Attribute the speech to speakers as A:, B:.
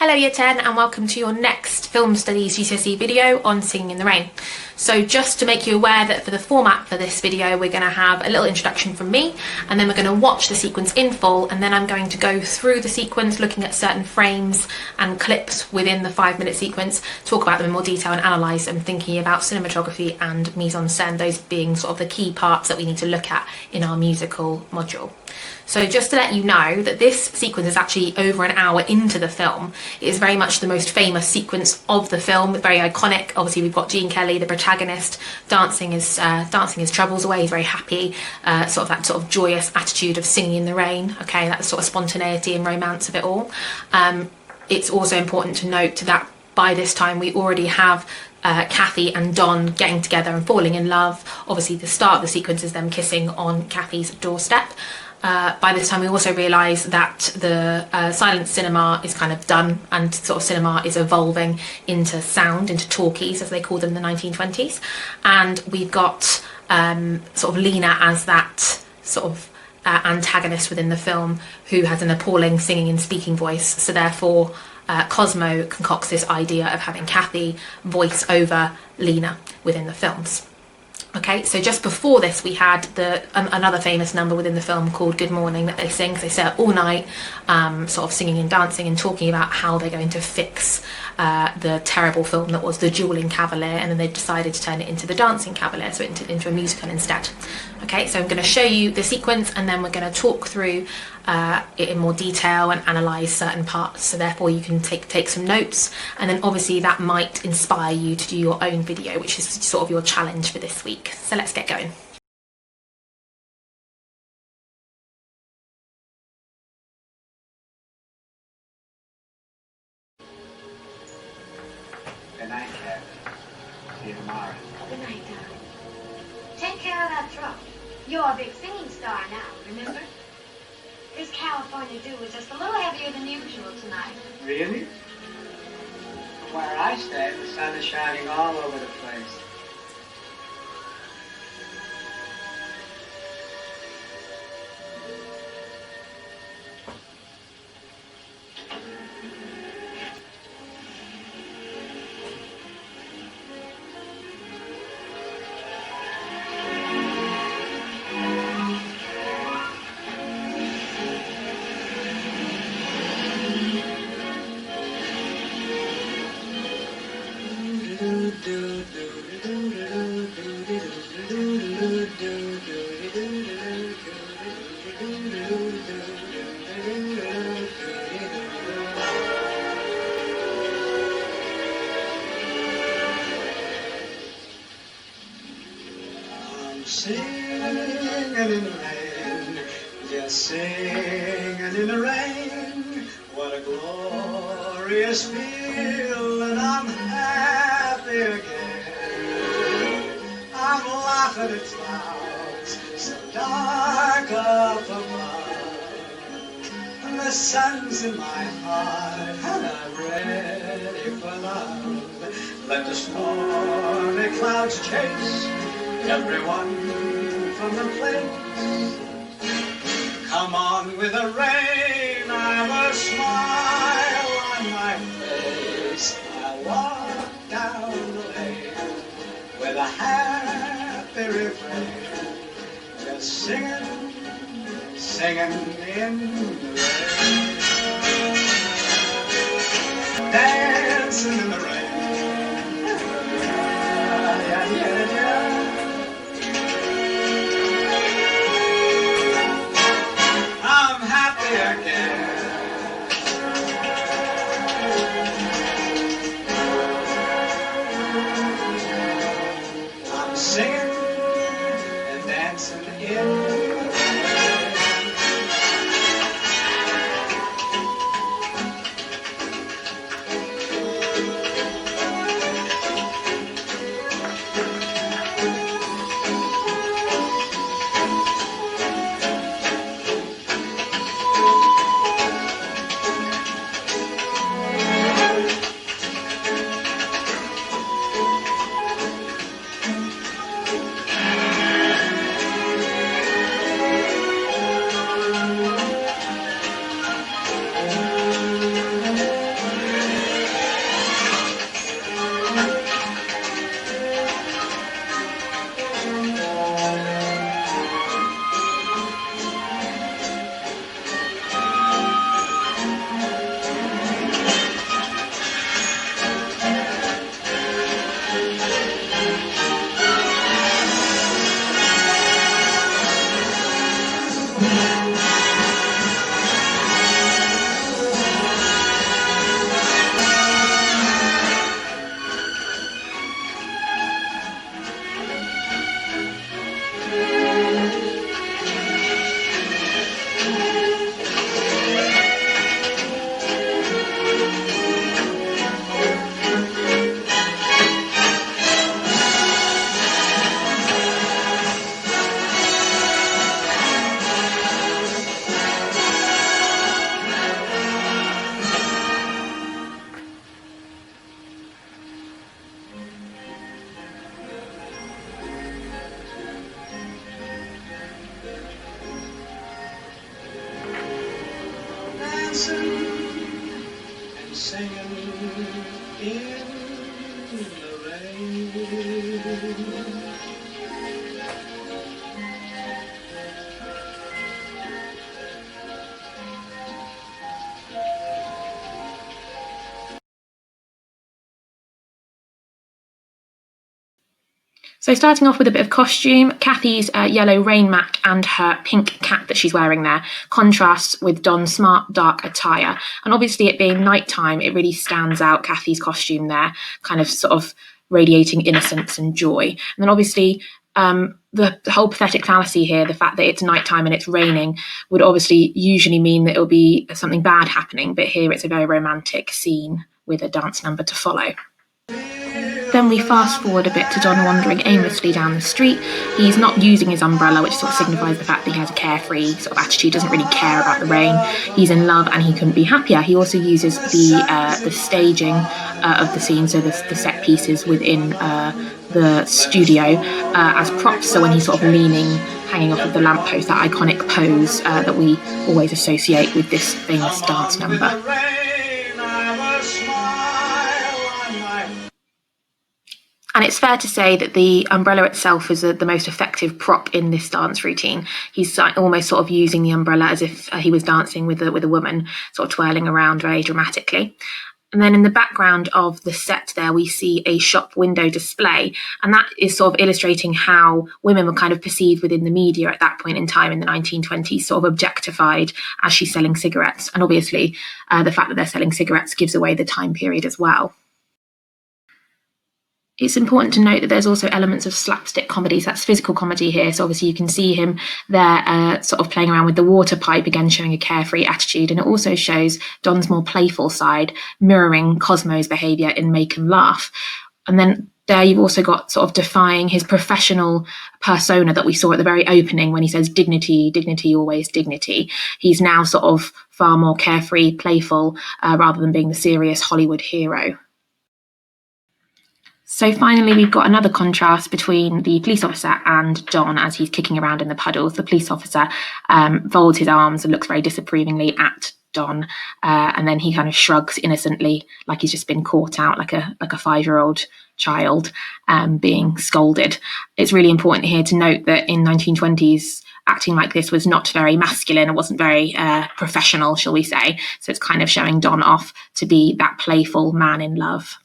A: Hello Year 10 and welcome to your next Film Studies GCSE video on Singing in the Rain. So just to make you aware that for the format for this video we're going to have a little introduction from me and then we're going to watch the sequence in full and then I'm going to go through the sequence looking at certain frames and clips within the 5-minute sequence, talk about them in more detail and analyse them, thinking about cinematography and mise-en-scene, those being sort of the key parts that we need to look at in our musical module. So just to let you know that this sequence is actually over an hour into the film. It is very much the most famous sequence of the film, very iconic. Obviously we've got Gene Kelly, the protagonist, dancing his troubles away. He's very happy, sort of that sort of joyous attitude of singing in the rain. Okay, that sort of spontaneity and romance of it all. It's also important to note that by this time we already have Kathy and Don getting together and falling in love. Obviously the start of the sequence is them kissing on Kathy's doorstep. By this time we also realise that the silent cinema is kind of done and sort of cinema is evolving into sound, into talkies as they called them in the 1920s, and we've got sort of Lena as that sort of antagonist within the film who has an appalling singing and speaking voice, so therefore Cosmo concocts this idea of having Kathy voice over Lena within the films. Okay, so just before this we had another famous number within the film called Good Morning that they sing, because they stay up all night sort of singing and dancing and talking about how they're going to fix the terrible film that was The Dueling Cavalier, and then they decided to turn it into The Dancing Cavalier, so into a musical instead. Okay, so I'm going to show you the sequence and then we're going to talk through it in more detail and analyse certain parts, so therefore you can take some notes, and then obviously that might inspire you to do your own video, which is sort of your challenge for this week. So let's get going.
B: Good night, Kat. See you tomorrow.
C: Good night, darling. Take care of that throat. You're a big singing star now, remember? This California dew was just a little heavier than usual tonight.
B: Really? Where I stay, the sun is shining all over the place. Singing in the rain, just singing in the rain. What a glorious feeling, I'm happy again. I'm laughing at clouds so dark up above, and the sun's in my heart and I'm ready for love. Let the stormy clouds chase everyone from the place. Come on with the rain, I've a smile on my face. I walk down the lane with a happy refrain, just singing, singing in the rain, dancing in the rain. Yeah, yeah, yeah. I'm singing and dancing in the rain. dancing and singing in the rain.
A: So starting off with a bit of costume, Kathy's yellow rain mac and her pink cap that she's wearing there contrasts with Don's smart dark attire. And obviously it being nighttime, it really stands out, Kathy's costume there, kind of sort of radiating innocence and joy. And then obviously the whole pathetic fallacy here, the fact that it's nighttime and it's raining, would obviously usually mean that it'll be something bad happening. But here it's a very romantic scene with a dance number to follow. Then we fast forward a bit to Don wandering aimlessly down the street. He's not using his umbrella, which sort of signifies the fact that he has a carefree sort of attitude, doesn't really care about the rain. He's in love and he couldn't be happier. He also uses the staging of the scene, so the set pieces within the studio as props. So when he's sort of leaning, hanging off of the lamppost, that iconic pose that we always associate with this famous dance number. And it's fair to say that the umbrella itself is the most effective prop in this dance routine. He's almost sort of using the umbrella as if he was dancing with a woman, sort of twirling around very dramatically. And then in the background of the set there, we see a shop window display. And that is sort of illustrating how women were kind of perceived within the media at that point in time in the 1920s, sort of objectified as she's selling cigarettes. And obviously, the fact that they're selling cigarettes gives away the time period as well. It's important to note that there's also elements of slapstick comedy, so that's physical comedy here. So obviously you can see him there sort of playing around with the water pipe, again showing a carefree attitude. And it also shows Don's more playful side, mirroring Cosmo's behaviour in Make 'em Laugh. And then there you've also got sort of defying his professional persona that we saw at the very opening when he says dignity, dignity, always dignity. He's now sort of far more carefree, playful, rather than being the serious Hollywood hero. So finally, we've got another contrast between the police officer and Don as he's kicking around in the puddles. The police officer folds his arms and looks very disapprovingly at Don, and then he kind of shrugs innocently, like he's just been caught out, like a 5-year-old child being scolded. It's really important here to note that in 1920s, acting like this was not very masculine. It wasn't very professional, shall we say. So it's kind of showing Don off to be that playful man in love.